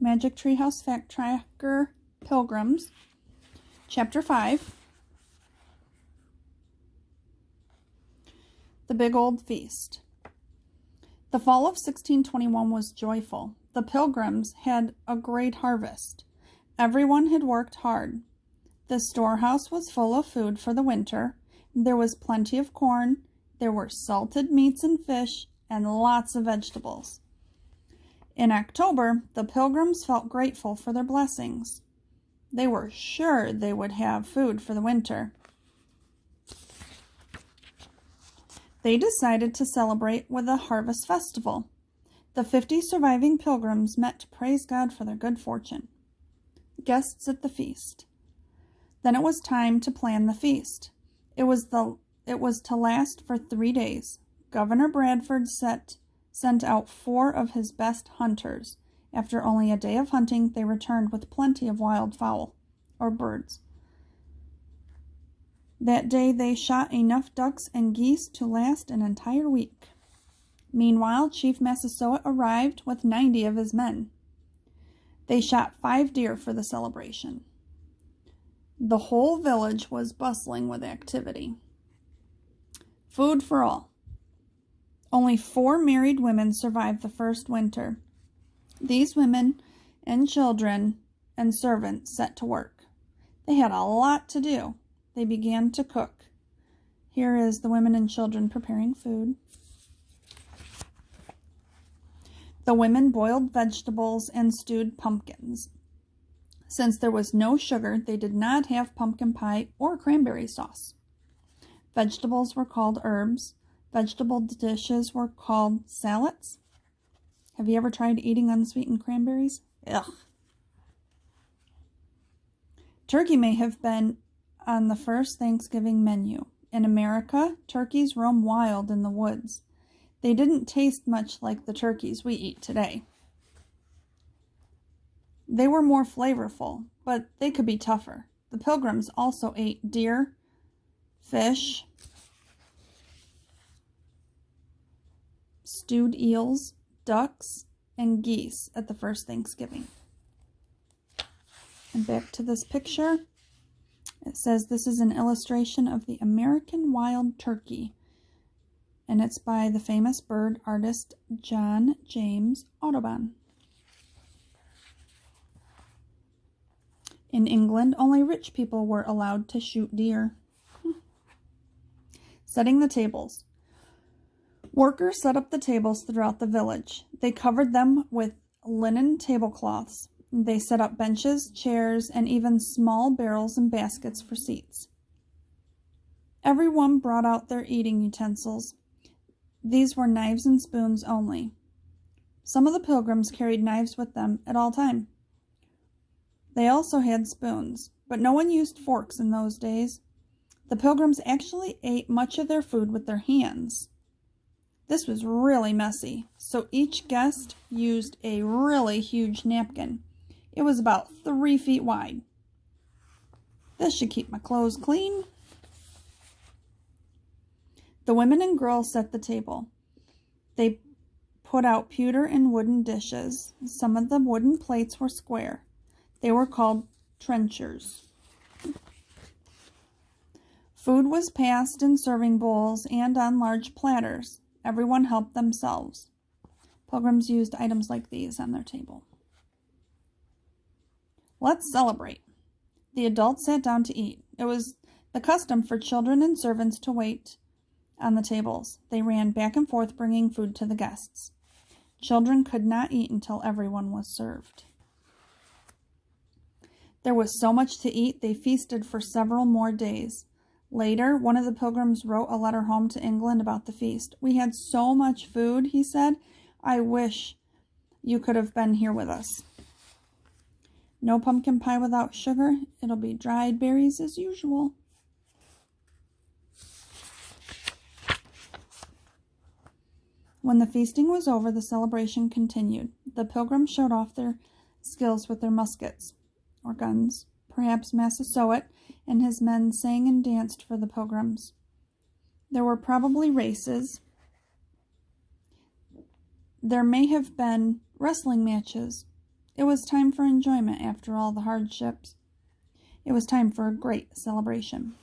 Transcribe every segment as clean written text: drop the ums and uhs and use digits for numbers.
Magic Treehouse Fact Tracker, Pilgrims. Chapter 5. The Big Old Feast. The fall of 1621 was joyful. The Pilgrims had a great harvest. Everyone had worked hard. The storehouse was full of food for the winter. There was plenty of corn. There were salted meats and fish, and lots of vegetables. In October, the Pilgrims felt grateful for their blessings. They were sure they would have food for the winter. They decided to celebrate with a harvest festival. The 50 surviving Pilgrims met to praise God for their good fortune. Guests at the feast. Then it was time to plan the feast. It was to last for 3 days. Governor Bradford sent out 4 of his best hunters. After only a day of hunting, they returned with plenty of wild fowl, or birds. That day they shot enough ducks and geese to last an entire week. Meanwhile, Chief Massasoit arrived with 90 of his men. They shot 5 deer for the celebration. The whole village was bustling with activity. Food for all. Only 4 married women survived the first winter. These women and children and servants set to work. They had a lot to do. They began to cook. Here is the women and children preparing food. The women boiled vegetables and stewed pumpkins. Since there was no sugar, they did not have pumpkin pie or cranberry sauce. Vegetables were called herbs. Vegetable dishes were called salads. Have you ever tried eating unsweetened cranberries? Ugh. Turkey may have been on the first Thanksgiving menu. In America, turkeys roam wild in the woods. They didn't taste much like the turkeys we eat today. They were more flavorful, but they could be tougher. The Pilgrims also ate deer, fish, stewed eels, ducks, and geese at the first Thanksgiving. And back to this picture. It says this is an illustration of the American wild turkey, and it's by the famous bird artist John James Audubon. In England, only rich people were allowed to shoot deer. Setting the tables. Workers set up the tables throughout the village. They covered them with linen tablecloths. They set up benches, chairs, and even small barrels and baskets for seats. Everyone brought out their eating utensils. These were knives and spoons only. Some of the Pilgrims carried knives with them at all times. They also had spoons, but no one used forks in those days. The Pilgrims actually ate much of their food with their hands. This was really messy, so each guest used a really huge napkin. It was about 3 feet wide. This should keep my clothes clean. The women and girls set the table. They put out pewter and wooden dishes. Some of the wooden plates were square. They were called trenchers. Food was passed in serving bowls and on large platters. Everyone helped themselves. Pilgrims used items like these on their table. Let's celebrate. The adults sat down to eat. It was the custom for children and servants to wait on the tables. They ran back and forth bringing food to the guests. Children could not eat until everyone was served. There was so much to eat, they feasted for several more days. Later, one of the Pilgrims wrote a letter home to England about the feast. "We had so much food," he said. "I wish you could have been here with us." No pumpkin pie without sugar. It'll be dried berries as usual. When the feasting was over, the celebration continued. The Pilgrims showed off their skills with their muskets, or guns. Perhaps Massasoit and his men sang and danced for the Pilgrims. There were probably races. There may have been wrestling matches. It was time for enjoyment after all the hardships. It was time for a great celebration.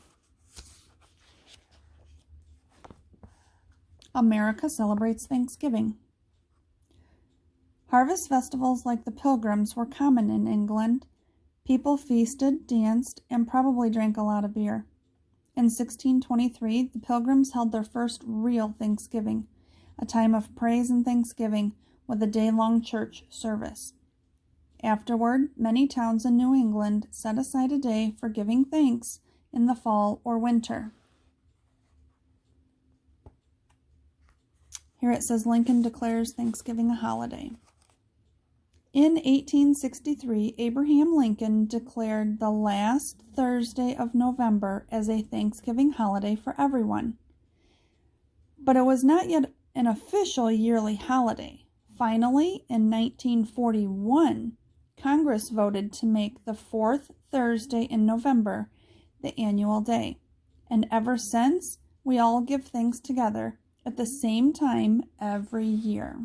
America celebrates Thanksgiving. Harvest festivals like the Pilgrims were common in England. People feasted, danced, and probably drank a lot of beer. In 1623, the Pilgrims held their first real Thanksgiving, a time of praise and thanksgiving with a day-long church service. Afterward, many towns in New England set aside a day for giving thanks in the fall or winter. Here it says Lincoln declares Thanksgiving a holiday. In 1863, Abraham Lincoln declared the last Thursday of November as a Thanksgiving holiday for everyone. But it was not yet an official yearly holiday. Finally, in 1941, Congress voted to make the fourth Thursday in November the annual day. And ever since, we all give thanks together at the same time every year.